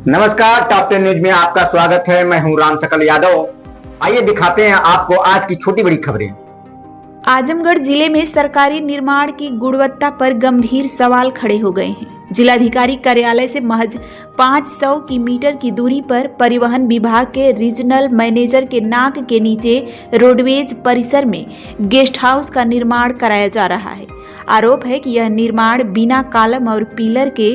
नमस्कार, top 10 news में आपका स्वागत है। मैं हूं राम सकल यादव। आइए दिखाते हैं आपको आज की छोटी बड़ी खबरें। आजमगढ़ जिले में सरकारी निर्माण की गुणवत्ता पर गंभीर सवाल खड़े हो गए हैं। जिलाधिकारी कार्यालय से महज 500 मीटर की दूरी पर परिवहन विभाग के रीजनल मैनेजर के नाक के नीचे रोडवेज परिसर में गेस्ट हाउस का निर्माण कराया जा रहा है। आरोप है कि यह निर्माण बिना कॉलम और पिलर के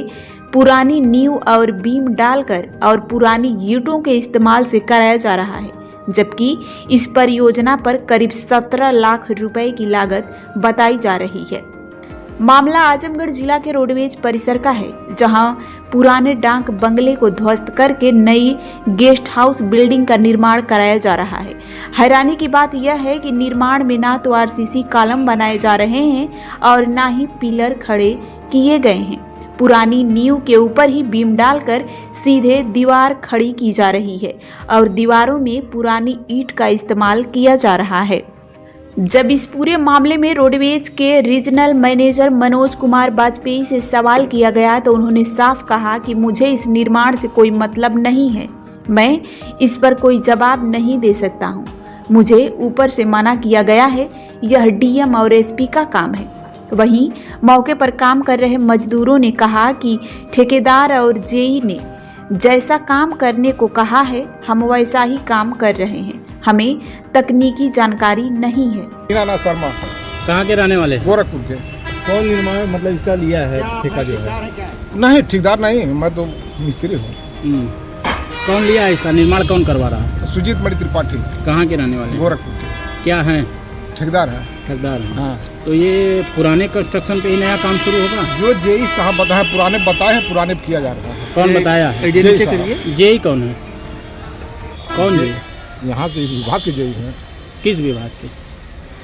पुरानी नींव और बीम डालकर और पुरानी ईंटों के इस्तेमाल से कराया जा रहा है, जबकि इस परियोजना पर करीब 17 लाख रुपए की लागत बताई जा रही है। मामला आजमगढ़ जिला के रोडवेज परिसर का है, जहां पुराने डाक बंगले को ध्वस्त करके नई गेस्ट हाउस बिल्डिंग का निर्माण कराया जा रहा है। हैरानी की बात यह है कि निर्माण में ना तो आरसीसी कॉलम बनाए जा रहे हैं और ना ही पिलर खड़े किए गए हैं। पुरानी नींव के ऊपर ही बीम डालकर सीधे दीवार खड़ी की जा रही है और दीवारों में पुरानी ईंट का इस्तेमाल किया जा रहा है। जब इस पूरे मामले में रोडवेज के रीजनल मैनेजर मनोज कुमार वाजपेयी से सवाल किया गया तो उन्होंने साफ कहा कि मुझे इस निर्माण से कोई मतलब नहीं है, मैं इस पर कोई जवाब नहीं दे सकता हूँ। मुझे ऊपर से मना किया गया है, यह डीएम और एसपी का काम है। वहीं मौके पर काम कर रहे मजदूरों ने कहा कि ठेकेदार और जेई ने जैसा काम करने को कहा है हम वैसा ही काम कर रहे हैं, हमें तकनीकी जानकारी नहीं है। मीना शर्मा कहाँ के रहने वाले? गोरखपुर के। कौन निर्माण मतलब इसका लिया है ठेका जो है? नहीं, ठेकेदार नहीं, मैं तो मिस्त्री हूँ। कौन लिया है इसका निर्माण, कौन करवा रहा है? सुजीत मणि त्रिपाठी। कहाँ के रहने वाले? गोरखपुर के। क्या है? ठेकेदार है। ठेकेदार है। हाँ। तो ये पुराने कंस्ट्रक्शन पे ही नया काम शुरू होगा? जो जेई साहब बताए, पुराने बताए हैं, पुराने पे किया जा रहा है। कौन बताया है? जेई कौन है? कौन जेई? यहाँ के इस विभाग के जेई हैं। किस विभाग के?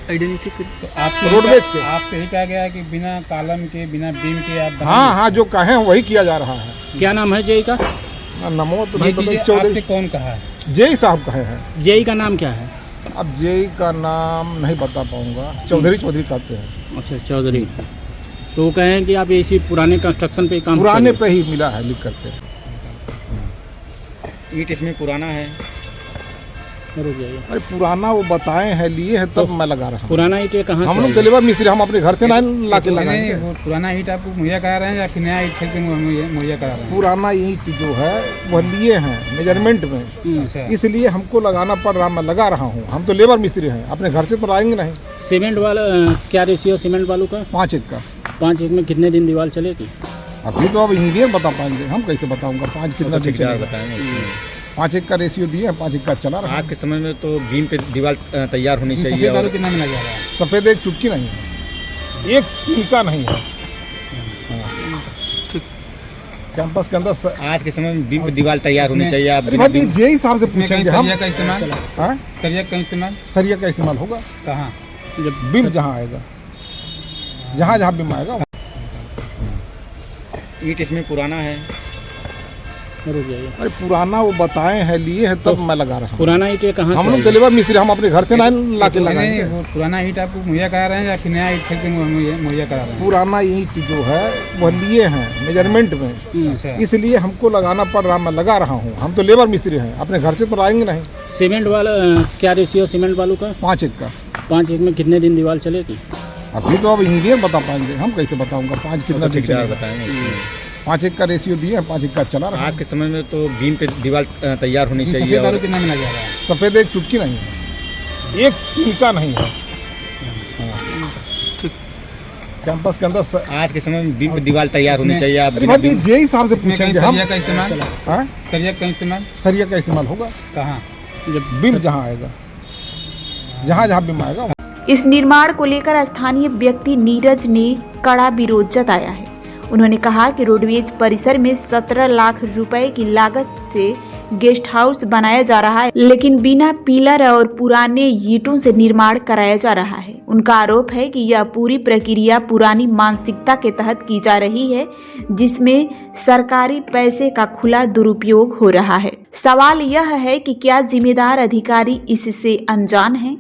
तो आपसे रोडवेज के। आपसे ही कहा गया है कि बिना कॉलम के बिना बीम के आप हाँ हाँ, जो कहे हैं वही किया जा रहा है। क्या नाम है जेई का? नमो तो ये नहीं चीजें पता। चौधरी आपसे कौन कहा है? जेई साहब कहे हैं। जेई का नाम क्या है? अब जेई का नाम नहीं बता पाऊंगा। चौधरी कहते हैं। अच्छा, चौधरी। तो वो कहें कि आप इसी पुराने कंस्ट्रक्शन पे काम पुराने पे ही मिला है लिख करके। ईंट इसमें पुराना है। अरे पुराना वो बताए हैं, लिए हैं, तब मैं लगा रहा हूँ। पुराना ईंट कहाँ हम लोग डिलीवर मिस्त्री, हम अपने घर से ना ला के लगाएंगे। वो पुराना ईंट आपको मुहैया करा रहे हैं या फिर नया ईंट खरीद के मुहैया करा रहे हैं? पुराना ईंट जो है वह लिए हैं मेजरमेंट में, अच्छा। इसलिए हमको लगाना पड़ रहा, मैं लगा रहा हूँ। हम तो लेबर मिस्त्री हैं, अपने घर से तो लाएंगे नहीं। सीमेंट वाला क्या रेशियो सीमेंट वालों का? 5-1 का। 5-1 में कितने दिन दीवार चलेगी? अभी तो अब इंजीनियर बता पाएंगे, हम कैसे बताऊंगा 5 कितना दिन चलेगा। 5-1 का रेशियो दिए हैं, 5-1 का चला रहा है। आज के समय में तो बीम पे दीवार तैयार होनी चाहिए। सफेद वालों कितना मिला जा रहा है? सफेद एक चुटकी नहीं है, एक तिनका नहीं है। कैंपस के अंदर आज के समय में बीम पे दीवार तैयार होनी चाहिए। आप जेई साहब से पूछेंगे हम। सरिया का इस्तेमाल? हाँ? सरिया का इस्तेमाल सरिया का इस्तेमाल होगा कहाँ? जब बीम जहाँ आएगा, जहाँ जहाँ बीम आएगा। ईंट इसमें पुराना है। अरे पुराना वो बताए हैं, लिए हैं, तब मैं लगा रहा हूँ। पुराना ईंट कहाँ? हम लोग डिलीवर मिस्त्री, हम अपने घर से ना ला के लगाएंगे। वो पुराना ईंट आपको मुहैया करा रहे हैं या फिर नया ईंट खरीद के मुहैया करा रहे हैं? पुराना ईंट जो है वह लिए हैं मेजरमेंट में, अच्छा। इसलिए हमको लगाना पड़ रहा, मैं लगा रहा हूँ। हम तो लेबर मिस्त्री हैं, अपने घर से तो लाएंगे नहीं। सीमेंट वाला क्या रेशियो सीमेंट वालों का? 5-1 का। 5-1 में कितने दिन दीवार चलेगी? अभी तो अब इंजीनियर बता पाएंगे, हम कैसे बताऊंगा 5 कितना दिन चलेगा। 5-1 का रेशियो दिए हैं, 5-1 का चला रहा है। आज के समय में तो बीम पे दीवार तैयार होनी चाहिए। सफेद वालों कितना मिला जा रहा है? सफेद एक चुटकी नहीं है, एक तिनका नहीं है। कैंपस के अंदर आज के समय में बीम पे दीवार तैयार होनी चाहिए। आप जेई साहब से पूछेंगे हम। सरिया का इस्तेमाल? हाँ? सरिया का इस्तेमाल सरिया का इस्तेमाल होगा कहाँ? जब बीम जहाँ आएगा, जहाँ जहाँ बीम आएगा। इस निर्माण को लेकर स्थानीय व्यक्ति नीरज ने कड़ा विरोध जताया है। उन्होंने कहा कि रोडवेज परिसर में 17 लाख रुपए की लागत से गेस्ट हाउस बनाया जा रहा है, लेकिन बिना पिलर और पुराने ईंटों से निर्माण कराया जा रहा है। उनका आरोप है कि यह पूरी प्रक्रिया पुरानी मानसिकता के तहत की जा रही है, जिसमें सरकारी पैसे का खुला दुरुपयोग हो रहा है। सवाल यह है कि क्या जिम्मेदार अधिकारी इससे अनजान हैं?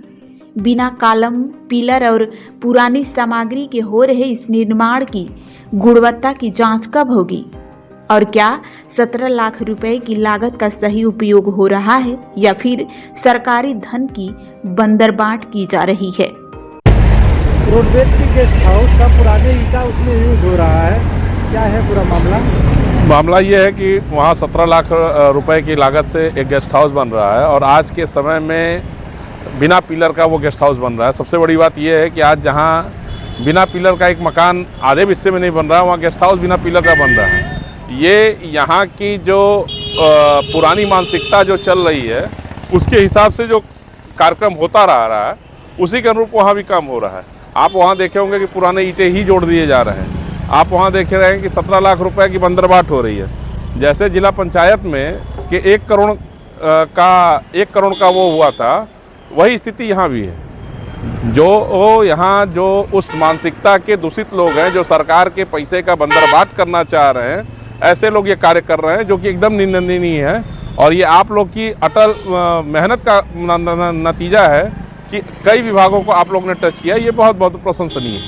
बिना कॉलम, पिलर और पुरानी सामग्री के हो रहे इस निर्माण की गुणवत्ता की जांच कब होगी? और क्या 17 लाख रुपए की लागत का सही उपयोग हो रहा है या फिर सरकारी धन की बंदरबांट की जा रही है। रोडवेज की गेस्ट हाउस का पुराने ईटा उसमें यूज हो रहा है, क्या है पूरा मामला? मामला ये है कि वहाँ 17 लाख रुपए की लागत से एक गेस्ट हाउस बन रहा है और आज के समय में बिना पिलर का वो गेस्ट हाउस बन रहा है। सबसे बड़ी बात ये है कि आज जहाँ बिना पिलर का एक मकान आधे हिस्से में नहीं बन रहा है, वहाँ गेस्ट हाउस बिना पिलर का बन रहा है। ये यहाँ की जो पुरानी मानसिकता जो चल रही है उसके हिसाब से जो कार्यक्रम होता रहा है उसी के अनुरूप वहाँ भी काम हो रहा है। आप वहाँ देखे होंगे कि पुराने ईंटें ही जोड़ दिए जा रहे हैं। आप वहाँ देख रहे हैं कि 17 लाख रुपए की बंदरबाट हो रही है। जैसे जिला पंचायत में कि 1 करोड़ का वो हुआ था, वही स्थिति यहाँ भी है। यहाँ जो उस मानसिकता के दूषित लोग हैं, जो सरकार के पैसे का बंदरबाट करना चाह रहे हैं, ऐसे लोग ये कार्य कर रहे हैं जो कि एकदम निंदनीय है। और ये आप लोग की अटल मेहनत का नतीजा है कि कई विभागों को आप लोग ने टच किया। ये बहुत बहुत प्रशंसनीय है।